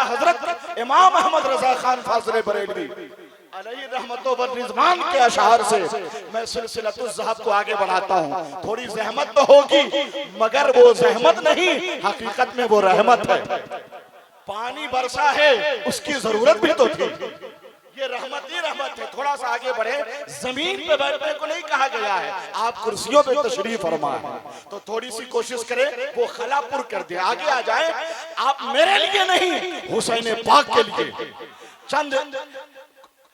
हजरत इमाम अहमद रजा खान फाज़िल बरेलवी अलैहि रहमतो व रिज़वान के अशआर से मैं सिलसिलतुज़ ज़हब को आगे बढ़ाता हूँ। थोड़ी ज़हमत तो होगी, मगर वो ज़हमत नहीं, हकीकत में वो रहमत है। पानी बरसा है, उसकी जरूरत भी तो थी। ये रहमत ही रहमत है। थोड़ा सा आगे बढ़े, जमीन पे बैठने को नहीं कहा गया है, आप कुर्सियों पे तशरीफ फरमा है, तो थोड़ी सी कोशिश करें वो खलापुर कर दे, आगे आ जाए। आप मेरे लिए नहीं, हुसैन पाक के लिए चंद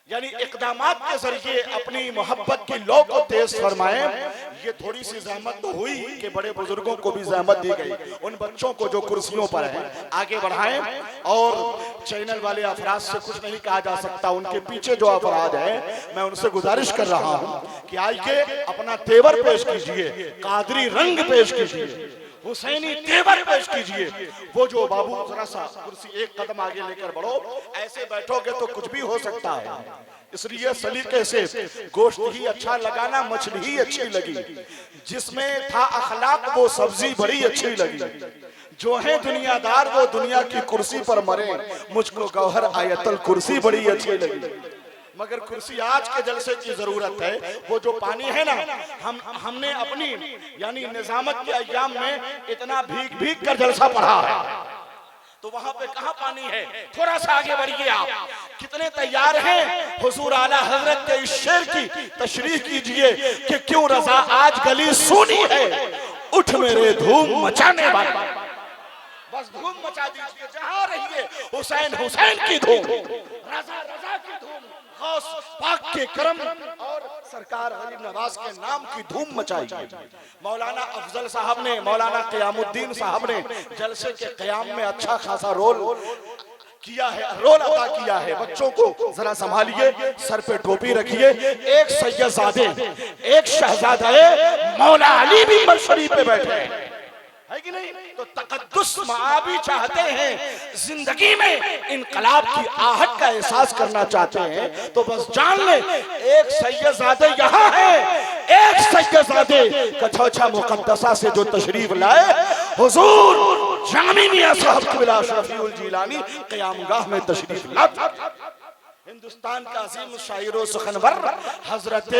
यानी इक़दामात के जरिए अपनी मोहब्बत की लौ को तेज फरमाएं। ये थोड़ी सी जहमत तो हुई कि बड़े बुजुर्गों को भी जहमत दी गई, उन बच्चों को जो कुर्सियों पर हैं आगे बढ़ाएं। और चैनल वाले अफराद से कुछ नहीं कहा जा सकता, उनके पीछे जो अफराद हैं मैं उनसे गुजारिश कर रहा हूं कि आइए अपना तेवर पेश कीजिए, कादरी रंग पेश कीजिए, हुसैनी तेवर पेश कीजिए। वो जो बाबू जरा सा कुर्सी एक कदम आगे लेकर बढ़ो, ऐसे बैठोगे तो कुछ भी हो सकता है, इसलिए सलीके से गोश्त ही अच्छा लगा ना मछली ही अच्छी लगी, जिसमें था अखलाक वो सब्जी बड़ी अच्छी लगी, जो है दुनियादार वो दुनिया की कुर्सी पर मरे, मुझको गौहर आयतल कुर्सी बड़ी अच्छी लगी। मगर कुर्सी आज के जलसे की जरूरत है। वो जो पानी है ना, हमने अपनी यानी निजामत के अय्याम में इतना भीग भीग कर जलसा पढ़ा है, तो वहां पे कहां पानी है? थोड़ा सा आगे बढ़िए आप। कितने तैयार हैं हुजूर आला हजरत के इस शेर की तशरीह कीजिए कि क्यों रजा आज गली सूनी है, उठ मेरे धूम मचाने वाला। बस धूम मचा दीजिए, जहां रहिए हुसैन हुसैन की धूम, रजा रजा की धूम, गौस पाक के करम और सरकार गरीब नवाज के नाम की धूम मचाइए। मौलाना अफजल साहब ने, मौलाना क़यामुद्दीन साहब ने जलसे के क़याम में अच्छा खासा रोल किया है, रोल अदा किया है। बच्चों को जरा संभालिए, सर पे टोपी रखिए। एक सैयदजादे, एक शहजादे मौला अली भी शरीफ पे बैठे हैं, है कि नहीं? तो तकद्दुस भी चाहते हैं, जिंदगी में इनकलाब की आहट का एहसास करना चाहते हैं, तो बस जान ले एक सैयदजादे यहाँ है, एक सैयदजादे कछौछा मुकद्दसा से जो तशरीफ लाए हुजूर जामी मियां साहब क़िबला शफीउल जिलानी क़यामगाह में तशरीफ लाए। हिंदुस्तान का अजीम शायर व सुखनवर हजरत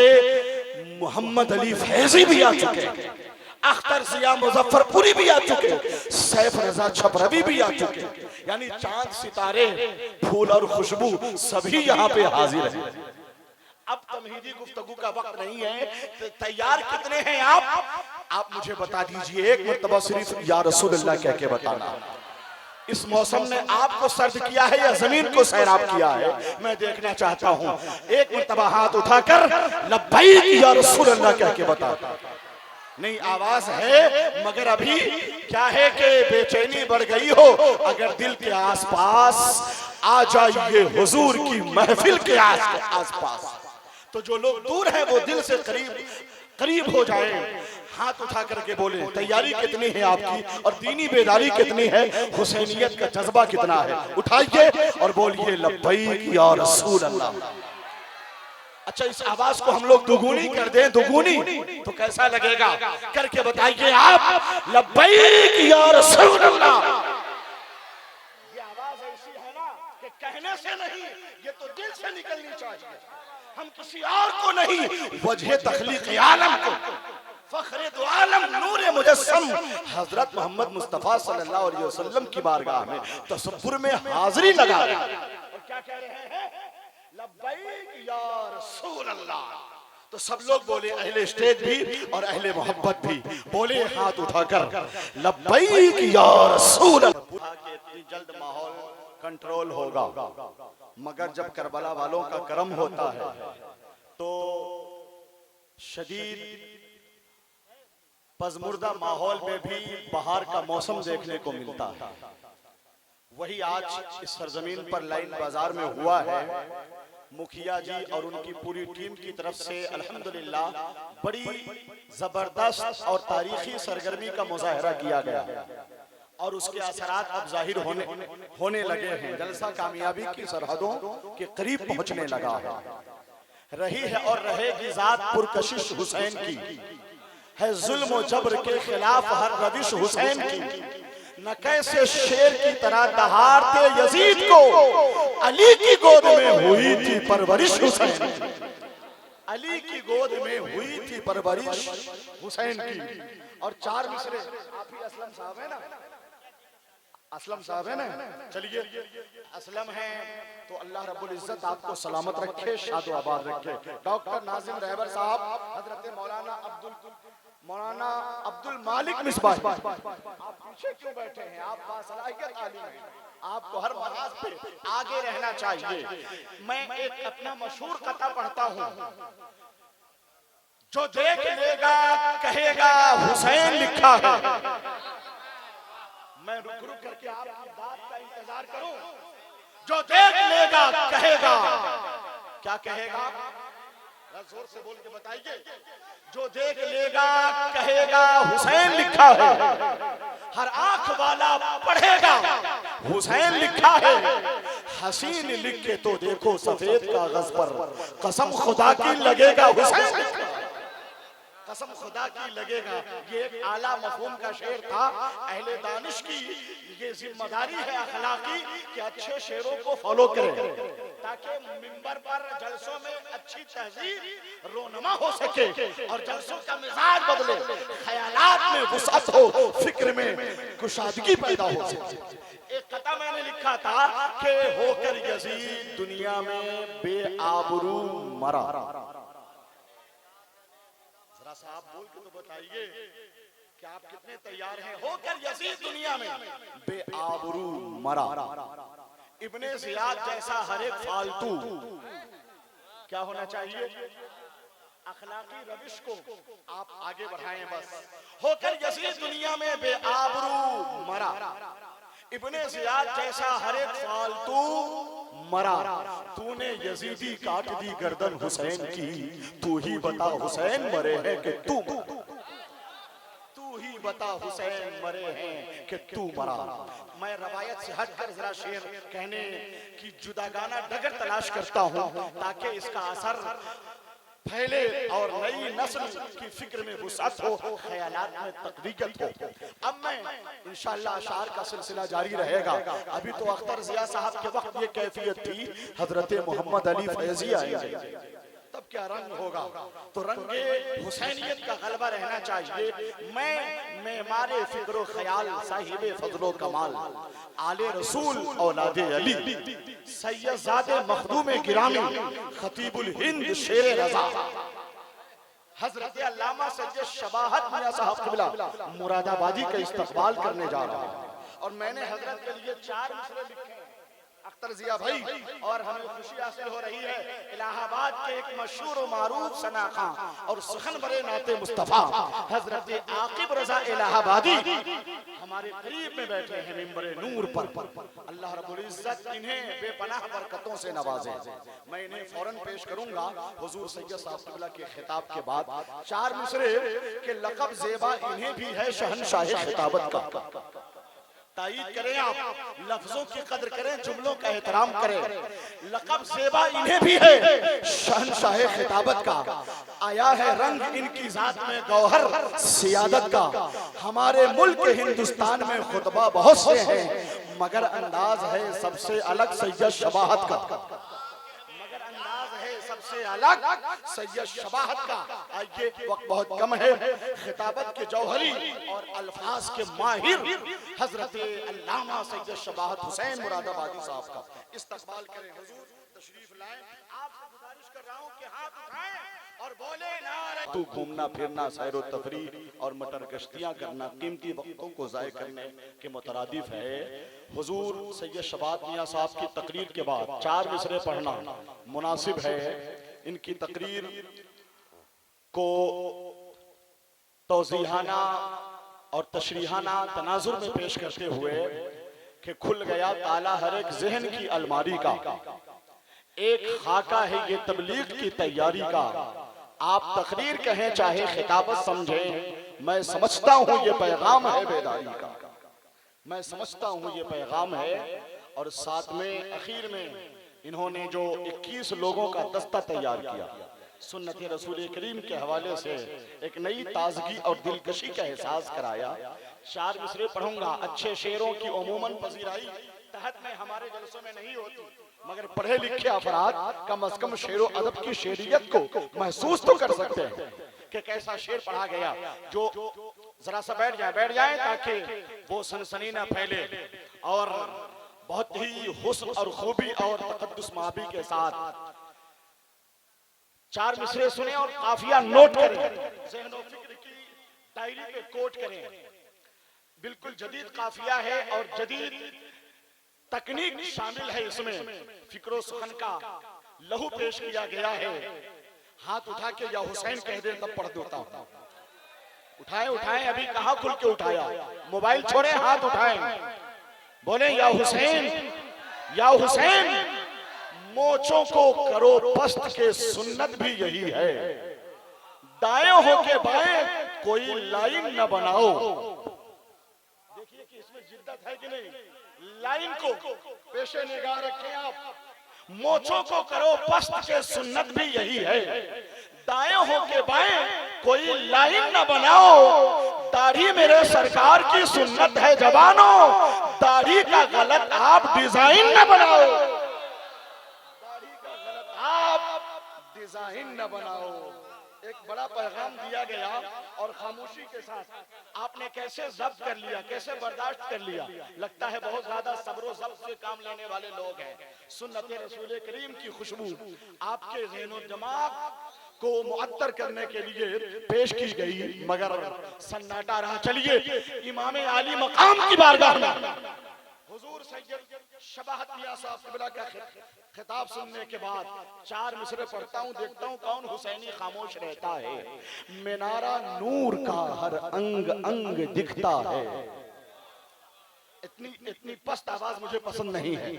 मोहम्मद अली फैजी भी आ चुके हैं, अख्तर जिया मुजफ्फरपुरी भी आ चुके, सैफ रजा छबरवी भी आ चुके, यानी चांद सितारे फूल और खुशबू सभी यहाँ पे हाजिर हैं। अब तमहीदी गुफ्तगू का वक्त नहीं है, तो तैयार कितने हैं आप मुझे बता दीजिए। एक मर्तबा सिर्फ या रसूलुल्लाह कह के बताना, इस मौसम ने आपको सर्द किया है या जमीन को सैराब किया है, मैं देखना चाहता हूँ। एक मर्तबा हाथ उठाकर लब्बैक या रसूलुल्लाह कह के बता। नहीं, आवाज है मगर अभी क्या है कि बेचैनी बढ़ गई हो। अगर दिल के आसपास आ जाइए हुजूर की महफिल के आसपास, तो जो लोग दूर हैं वो दिल से करीब हो जाएं। हाथ उठा करके बोले तैयारी कितनी है आपकी, और दीनी बेदारी कितनी है, हुसैनियत का जज्बा कितना है। उठाइए और बोलिए लब्बैक या रसूल अल्लाह। अच्छा, इस आवाज को हम लोग दुगुनी कर दें, दुगुनी तो कैसा लगेगा? करके बताइए आप, लब्बैक या रसूल अल्लाह। ये आवाज ऐसी है ना कि कहने से नहीं, ये तो दिल से निकलनी चाहिए। हम किसी और को नहीं, वजह तखलीक आलम को, फखरे दो आलम, नूरे मुजस्सम हजरत मोहम्मद मुस्तफा सल्लल्लाहु अलैहि वसल्लम की बारगाह में तसव्वुर में हाजिरी लगा रहे हैं। और क्या कह रहे हैं? लब्बैक या रसूल अल्लाह। तो सब लोग बोले, अहले स्टेज भी और अहले मोहब्बत भी बोले हाथ उठाकर लब्बैक या रसूल अल्लाह। इतनी जल्द माहौल कंट्रोल होगा, मगर जब करबला वालों का करम होता है तो शदीद पजमुर्दा माहौल में भी बहार का मौसम देखने को मिलता है। वही आज इस सरजमीन पर लाइन बाजार में हुआ है। मुखिया जी और उनकी पूरी टीम की तरफ से अल्हम्दुलिल्लाह बड़ी जबरदस्त और तारीखी सरगर्मी का मुजाहरा किया गया और उसके असरात अब जाहिर होने लगे हैं। जलसा कामयाबी की सरहदों के करीब पहुंचने लगा रही है और रहेगी जात पुरकशिश हुसैन की, है जुल्म और जबर के खिलाफ हर रविश हुसैन की। न कैसे शेर की तरह दहाड़ते यजीद को अली की गोद में हुई थी परवरिश हुसैन, अली की गोद में हुई थी परवरिश हुसैन की। और चार मिसरे आप ही असलम साहब है ना, असलम साहब है ना, चलिए असलम है तो अल्लाह रब्बुल इज्जत आपको सलामत रखे, शादो आबाद रखे। डॉक्टर नाजिम रहबर साहब, हजरत मौलाना अब्दुल मालिक मिसबाह, आप पीछे क्यों बैठे हैं? आप बासलाहियत आलिम हैं, आपको हर मराज पे आगे रहना चाहिए। मैं एक अपना मशहूर कथा पढ़ता हूँ, जो देख लेगा कहेगा हुसैन लिखा है। मैं रुक रुक करके आपकी बात का इंतजार करूं। जो देख लेगा कहेगा, क्या कहेगा? जोर से बोल के बताइए। जो देख लेगा कहेगा हुसैन लिखा है, हर आंख वाला पढ़ेगा हुसैन लिखा है। हसीन लिख के तो देखो सफेद कागज पर, कसम खुदा की लगेगा हुसैन लिखा, कसम खुदा की लगेगा। ये एक आला मफहूम का शेर था। अहले दानिश की ये जिम्मेदारी है अखलाकी कि अच्छे शेरों को फॉलो करें, ताकि मिंबर पर जलसों में अच्छी तहजीब रोनमा हो सके और जलसों का मिजाज बदले, ख्यालात में वुसअत हो, फिक्र में कुशादगी पैदा हो सके। एक कथा मैंने लिखा था कि होकर यजीद दुनिया में बेआबरू मरा। साहब बोल के तो बताइए कि आप कितने तैयार हैं? होकर यजीद दुनिया में बेआबरू मरा। इब्ने जियाद जैसा हर एक फालतू क्या होना चाहिए? अखलाकी रविश को आप आगे बढ़ाएं बस। होकर यजीद दुनिया में बेआबरू मरा, इब्ने जियाद जैसा हर एक फालतू मरा। तूने यजीदी काट दी गर्दन हुसैन की, तू ही बता हुसैन मरे हैं कि तू ही बता हुसैन मरे हैं कि तू मरा। मैं रवायत से हटकर जरा शेर कहने की जुदागाना डगर तलाश करता हूँ, ताकि इसका असर फैले और नई नस्ल की फिक्र में वुसअत हो, ख्यालात में तकवीयत हो। अब मैं इंशाअल्लाह अशार का सिलसिला जारी रहेगा। अभी तो अख्तर जिया साहब के वक्त ये कैफियत थी, हजरत मोहम्मद अली फैजी आएंगे तब क्या रंग होगा। तो रंगे हुसैनियत का गलबा रहना चाहिए। मैं मेमारे फिक्र ख्याल साहिबे फजलो कमाल आले रसूल औलादे अली सैयदजादे मखदूम गिरामी खतीबुल हिंद शेर रज़ा हजरत अल्लामा सैयद शबाहत मियां साहब क़िबला मुरादाबादी का इस्तकबाल करने जा रहा हूं। और मैंने हजरत के लिए 4 मिसरे लिखे अख्तर जिया भाई, और हमें खुशी हासिल हो रही है इलाहाबाद के एक मशहूर और मारूफ सनाखा और सुखन बरे नाते मुस्तफा हजरत आकिब रजा इलाहाबादी हमारे करीब में बैठे हैं मिंबरे नूर पर। अल्लाह रब्बुल इज्जत इन्हें बेपनाह बरकतों से नवाजे। मैं इन्हें फौरन पेश करूंगा हुजूर सैयद साहब क़िबला के खिताब के बाद। 4 मिसरे के लक़ब ज़ेबा इन्हें भी है शहनशाह खिताबत का। तायीद करें आप, लफ्जों की कदर करें, जुमलों का एहतराम करें। लक़ब ज़ेबा इन्हें भी है शहनशाह खिताबत का। आया है रंग इनकी जात में गौहर सियादत का। हमारे मुल्क हिंदुस्तान में खुतबा बहुत से हैं, मगर अंदाज है सबसे अलग सैयद शबाहत का। सबसे अलग सैयद शबाहत का। आइए वक्त बहुत कम है, खिताबत के जौहरी और अल्फाज के माहिर हजरत अल्लामा सैयद शबाहत हुसैन मुरादाबादी साहब का इस्तकबाल करें। हुजूर तशरीफ लाएं। आपसे गुजारिश कर रहा हूं कि हाथ उठाएं और बोले नारे। तू घूमना फिरना, सैर व तफरीह और मटर गश्तियां करना कीमती वक्तों को ज़ाय करने के मुतरादिफ है। हुजूर सैयद शबाहत मियां साहब की तकरीर के बाद 4 मिसरे पढ़ना मुनासिब है। इनकी तकरीर को तौज़ीहाना और तशरीहाना तनाजुर में पेश करते हुए कि खुल गया ताला हर एक जहन की अलमारी का, एक खाका है ये तबलीग की तैयारी का। आप तकरीर कहें चाहे खिताबत समझें, मैं समझता हूँ ये पैगाम है बेदारी का। मैं समझता हूँ ये पैगाम है। और साथ में आखिर में इन्होंने जो 21 लोगों का दस्ता तैयार किया, सुन्नत रसूल करीम के हवाले से एक नई ताजगी और दिलकशी का एहसास कराया 4 मिसरे पढ़ूंगा। अच्छे शेरों की उमूमन पजीराई तहत में हमारे जलसों में नहीं होती, मगर पढ़े लिखे अफराद कम अज कम शेरो अदब की शेरियत को महसूस तो कर सकते हैं कि कैसा शेर पढ़ा गया। जो जरा सा बैठ जाए ताकि वो सनसनी ना फैले और बहुत ही हुस्न और खूबी और तकद्दुस माबी के साथ 4 मिसरे सुने और काफिया नोट करें, ज़हन और फिक्र की डायरी पे कोट करें। बिल्कुल जदीद काफिया है और जदीद तकनीक शामिल है इसमें। फिक्रो सुखन का लहू पेश किया गया है। हाथ उठा के या हुसैन कह दे तब पढ़ देता हूं। उठाएं अभी कहां खुल के उठाया, मोबाइल छोड़े, हाथ उठाएं, बोले या हुसैन मोचों को करो पस्त के सुन्नत भी यही है। दाएं होके बाएं कोई लाइन न बनाओ। देखिए कि इसमें जिद्दत है कि नहीं। लाइन को पेशे निगाह रखें आप। मोचों को करो पस्त के सुन्नत भी यही है। दाएं होके बाएं कोई लाइन न बनाओ। दाढ़ी मेरे सरकार की सुन्नत है जवानों, दाढ़ी का गलत आप डिजाइन न बनाओ। दाढ़ी का गलत आप डिजाइन न बनाओ। एक बड़ा पैगाम दिया गया और खामोशी के साथ आपने कैसे जब्त कर लिया, कैसे बर्दाश्त कर लिया। लगता है बहुत ज्यादा सब्र जब्त से काम लेने वाले लोग हैं। सुन्नत रसूल करीम की खुशबू आपके ज़हन और दिमाग को मुअत्तर करने के लिए पेश की गई, मगर सन्नाटा रहा। चलिए इमाम आली मकाम की बारगाह में हुजूर सैयद शबाहत मियां साहब क़िबला का खिताब सुनने के बाद 4 मिसरे पढ़ता हूं, देखता हूं कौन हुसैनी खामोश रहता है। मीनारा नूर का हर अंग अंग दिखता है। इतनी पस्त आवाज मुझे पसंद नहीं है।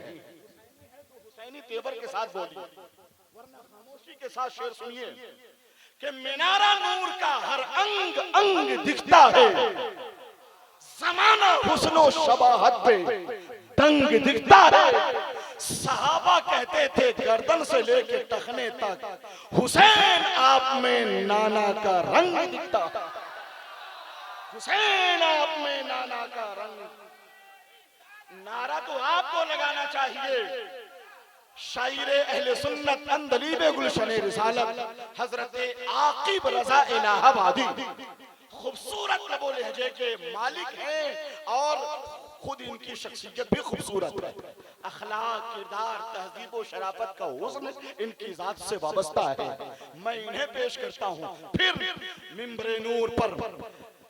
हुसैनी तेवर के साथ बोलिए, वरना खामोशी के साथ शेर सुनिए कि मीनारा नूर का हर अंग अंग दिखता है। ज़माना हुस्नो शबाहत पे दंग दिखता है। सहाबा कहते थे गर्दन से लेके टखने तक हुसैन आप में नाना का रंग दिखता। हुसैन आप में नाना का रंग। नारा तो आपको लगाना चाहिए। शायरे अहले सुन्नत अंदलीबे गुलशने रिसालत हजरत आकिब रजा इलाहाबादी खूबसूरत लबो लहजे के मालिक हैं और खुद इनकी शख्सियत भी खूबसूरत है। अखलाक, किरदार, तहजीब और शराफत का हुस्न इनकी जात से वाबस्ता है। मैं इन्हें पेश करता हूँ। फिर मिंबरे नूर पर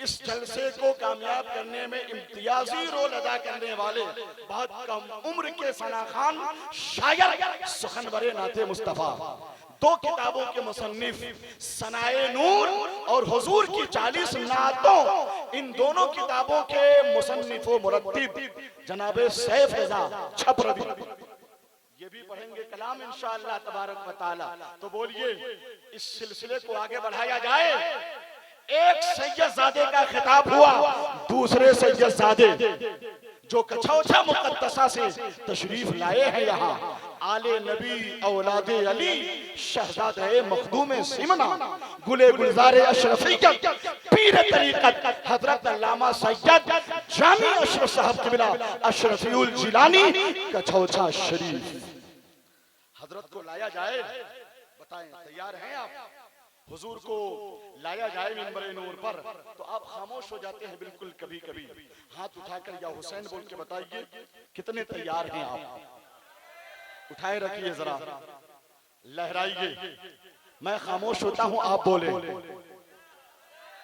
इस जलसे को कामयाब करने में इम्तियाजी रोल अदा करने वाले बहुत कम उम्र के सनाखान शायर सुखनवरे नाते मुस्तफा, 2 किताबों के मुसन्निफ सनाए नूर और हुजूर की 40 नातों, इन दोनों किताबों के मुसन्निफ व मुरत्तिब जनाबे सैफ रजा छपरवी, ये भी पढ़ेंगे कलाम इंशाअल्लाह तबारक व तआला। तो बोलिए इस सिलसिले को आगे बढ़ाया जाए। एक सैयदजादे का खिताब हुआ, दूसरे सैयदजादे जो कछौछा मुकद्दसा से तशरीफ लाए हैं यहाँ, आले नबी औलादे अली शहजादे मखदूम सिमना गुले गुलजार अशरफियत पीर तरीक़त हजरत अल्लामा सैयद जामी अशरफ साहब क़िबला अशरफीउल जिलानी कछौछा शरीफ हजरत को लाया जाए। बताएं तैयार हैं आप? हुजूर को लाया जाए मिंबर नूर पर तो आप खामोश हो जाते हैं बिल्कुल। कभी कभी हाथ उठाकर या हुसैन बोल के बताइए कितने तैयार हैं आप? उठाए रखिए जरा, लहराइए। मैं खामोश होता हूं, आप बोले।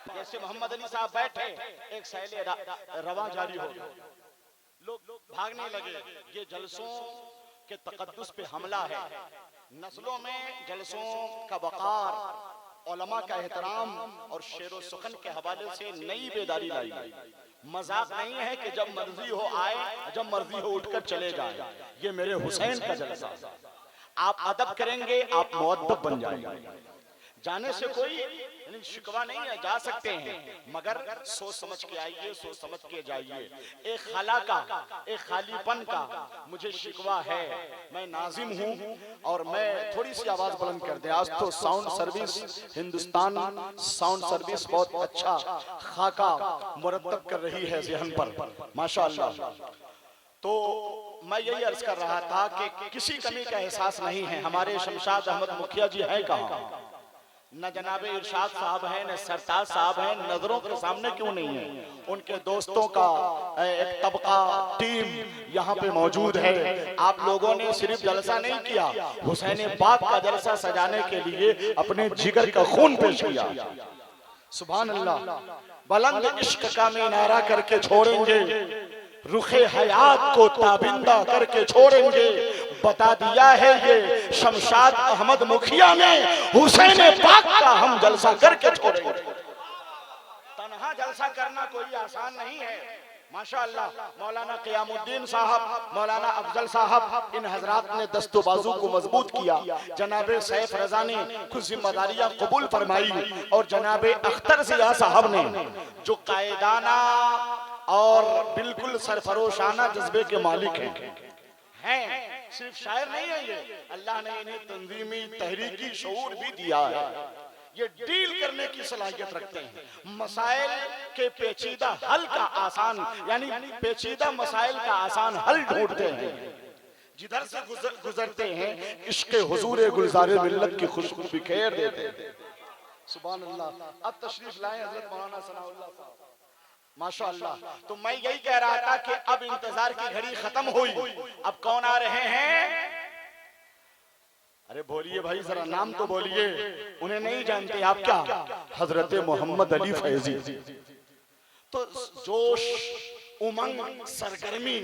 जैसे मोहम्मद अली साहब बैठे, एक सैले रवा जारी हो गया, लोग भागने लगे। ये जलसों के तकद्दुस पे हमला है। नस्लों में जलसों का वक़ार, उलमा का एहतराम और शेरो सुखन के हवाले से नई बेदारी लाई गई। मजाक नहीं है कि जब मर्जी हो आए, जब मर्जी हो उठकर चले जाए। ये मेरे हुसैन का जलसा। आप अदब करेंगे, आप मुअद्दब बन जाएंगे। जाने से कोई यानी शिकवा नहीं है, जा सकते हैं, मगर सोच समझ के आइए, सोच समझ के जाइए। एक खाला का, एक खालीपन का मुझे शिकवा है। मैं नाजिम हूँ और मैं थोड़ी सी आवाज बुलंद कर दे। आज तो sound service, Hindustan sound service बहुत अच्छा खाका मुरतब कर रही है ज़हन पर, माशाअल्लाह। तो मैं यही अर्ज कर रहा था कि किसी कमी का एहसास नहीं है। हमारे शमशाद अहमद मुखिया जी हैं कहाँ? न जनाबे इरशाद साहब हैं, न सरताज साहब हैं, नजरों के सामने क्यों नहीं है? उनके दोस्तों का एक तबका टीम यहाँ पे मौजूद है। आप लोगों ने सिर्फ जलसा नहीं किया, हुसैन पाक का जलसा सजाने के लिए अपने जिगर का खून पेश किया। सुभान अल्लाह। बुलंद इश्क का मीनारा करके छोड़ेंगे, रुखे हयात को ताबिंदा करके छोड़ेंगे। बता दिया है ये शमशाद अहमद मुखिया ने, हुसैन पाक का हम जलसा करके छोड़ेंगे। तन्हा जलसा करना कोई आसान नहीं है, माशाअल्लाह। मौलाना क़यामुद्दीन साहब, मौलाना अफजल साहब, इन हजरात ने दस्तो बाजू को मजबूत किया। जनाबे सैफ रजा ने कुछ जिम्मेदारियां कबूल फरमाई और जनाबे अख्तर जिया साहब ने जो कायदाना और बिल्कुल सरफरोशाना जज्बे के मालिक हैं। सिर्फ शायर नहीं है ये, अल्लाह ने इन्हें तंजीमी तहरीकी शऊर भी दिया है। ये डील करने की सलाहियत रखते हैं। मसाइल के पेचीदा हल का आसान, यानी पेचीदा मसाइल का आसान हल ढूंढते हैं। जिधर से गुजरते हैं इश्क़े हुजूर गुलज़ारे मिल्लत की खुशबू बिखेर देते हैं। सुभान अल्लाह। अब तशरीफ लाए हजरत मौलाना सनाउल्लाह साहब, माशाअल्लाह। तो मैं यही कह रहा था कि अब इंतजार की घड़ी खत्म हुई। अब कौन आ रहे हैं? अरे बोलिए भाई, जरा नाम तो बोलिए। उन्हें नहीं जानते आप क्या? हजरत मोहम्मद अली फैजी। तो जोश, उमंग, सरगर्मी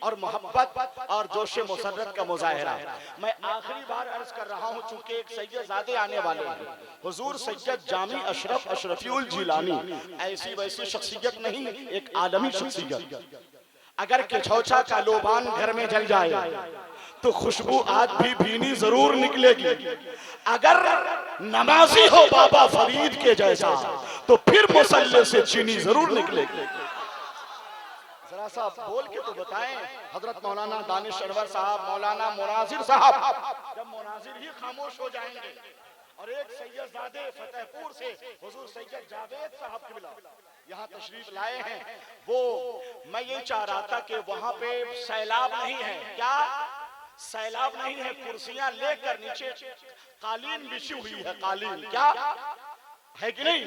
और मोहब्बत और जोश मुसर्रत का मुजाहिरा। मैं आखिरी बार अर्ज कर रहा हूँ, चूंकि एक सैयदजादे आने वाले हैं, हुजूर सैयद जामी अशरफ अशरफीउल जिलानी। ऐसी वैसी शख्सियत नहीं, एक आलमी शख्सियत। अगर केछौछा का लोबान घर में जल जाए तो खुशबू आज भी भीनी जरूर निकलेगी। अगर नमाजी हो बाबा फरीद के जैसा तो फिर मुसल्ले से चीनी जरूर निकलेगी। जरा सा बोल के तो बताएं। हजरत मौलाना दानिश अनवर साहब, मौलाना मुनाजिर साहब, जब मुनाजिर ही खामोश हो जाएंगे और एक सैयदजादे फतेहपुर से हुजूर सैयद जावेद साहब किबला यहाँ तशरीफ लाए हैं, वो मैं ये चाह रहा था कि वहाँ पे सैलाब नहीं है। क्या सैलाब नहीं है? कुर्सियां लेकर नीचे कालीन बिछी हुई है, कालीन क्या है कि नहीं?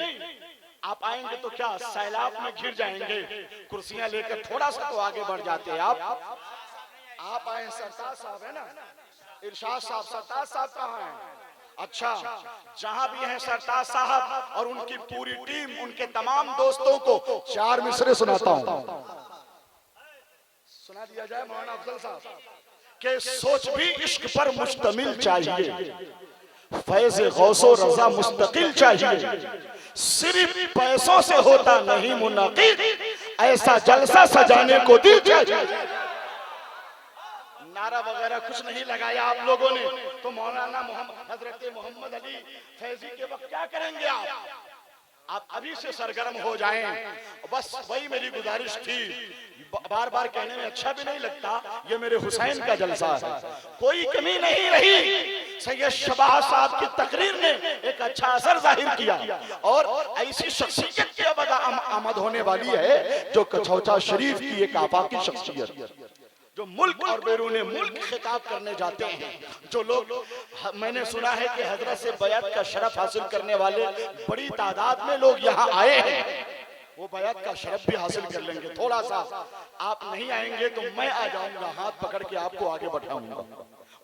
आप आएंगे तो क्या सैलाब में घिर जाएंगे? कुर्सियां लेकर थोड़ा सा तो आगे बढ़ जाते हैं आप आए। सरताज साहब है ना, इरशाद साहब, सरताज साहब कहाँ हैं? अच्छा, जहां भी हैं सरताज साहब और उनकी पूरी टीम, उनके तमाम दोस्तों को चार मिसरे सुनाता हूं। सुना दिया जाए मौलाना अफजल साहब के सोच भी इश्क पर मुश्तमिल चाहिए, फैज़ गौसो रज़ा मुस्तकिल चाहिए, सिर्फ पैसों से होता नहीं मुनाकिद, ऐसा जलसा सजाने को दिल चाहिए। नारा वगैरह कुछ नहीं लगाया आप लोगों ने, तो मौलाना हजरत मोहम्मद अली फैजी के वक्त क्या करेंगे आप अभी से सरगर्म हो जाएं। बस वही मेरी गुजारिश थी। बार बार कहने में अच्छा भी नहीं लगता, ये मेरे हुसैन का जलसा है, कोई कमी नहीं रही। सैयद शबाज साहब की तकरीर ने एक अच्छा असर जाहिर किया और ऐसी शख्सियत की अब आमद होने वाली है जो कछौचा शरीफ की एक आफाकी शख्सियत, जो मुल्क और बैरूने मुल्क खिताब करने जाते हैं। जो लोग, मैंने सुना है कि हजरत से बयात का शरफ हासिल करने वाले बड़ी तादाद में लोग यहाँ आए हैं, वो बयात का शरफ भी हासिल कर लेंगे। थोड़ा सा आप नहीं आएंगे तो मैं आ जाऊंगा, हाथ पकड़ के आपको आगे बढ़ाऊंगा,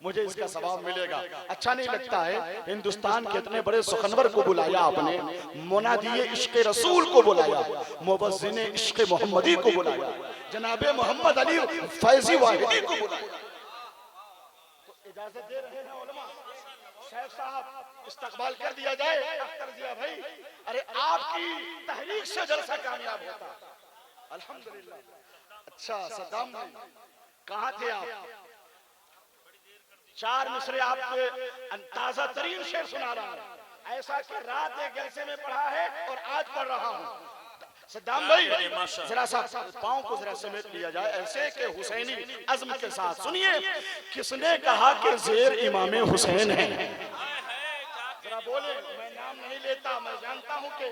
मुझे इसका सवाब मिलेगा। अच्छा नहीं लगता है? हिंदुस्तान के इतने बड़े सुखनवर को बुलाया आपने, मुनादिए इश्क़ रसूल को बुलाया, मुबज़्ज़िने इश्क़ मोहम्मदी को बुलाया, जनाबे मोहम्मद अली फैजी वाहिदी को बुलाया। तो इजाजत दे रहे हैं उलमा साहब, साहब इस्तकबाल कर दिया जाए। अख्तर जिया भाई, अरे आपकी तहरीक से जलसा कामयाब होता, अल्हम्दुलिल्लाह। अच्छा सद्दाम भाई कहाँ थे आप? चार मिसरे आपके ताजा तरीन शेर सुना रहा हूं। ऐसा कि रात एक जलसे में पढ़ा है और आज पढ़ रहा हूँ। सद्दाम भाई जरा सा पाँव को जरा समेट लिया जाए ऐसे कि हुसैनी अज़्म के साथ सुनिए, किसने कहा कि ज़ेर इमाम हुसैन है? जरा बोले, मैं नाम नहीं लेता, मैं जानता हूँ कि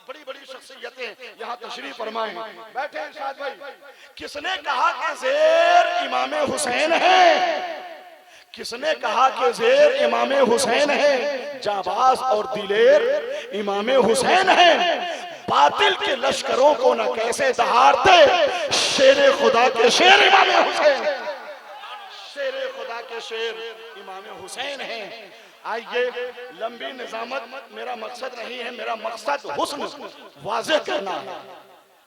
बड़ी बड़ी शख्सियतें यहाँ तशरीफ फरमाएं, बैठे हैं शाद भाई। किसने कहा कि ज़ेर इमाम हुसैन है? किसने कहा कि ज़ेर इमाम हुसैन है? जाबाज और दिलेर इमाम हुसैन है। बातिल के लश्करों को न कैसे दहाड़ते, शेरे खुदा के शेर इमाम हुसैन, शेरे खुदा के शेर इमाम हुसैन है। आइए, लंबी निजामत मेरा मकसद नहीं है, मेरा मकसद हुस्न वाज़ेह करना है।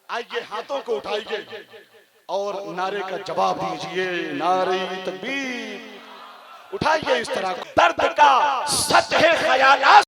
आइए, हाथों को उठाइए और नारे का जवाब दीजिए, नारे तकबीर। उठाइए इस तरह, दर्द का सच है ख्यालात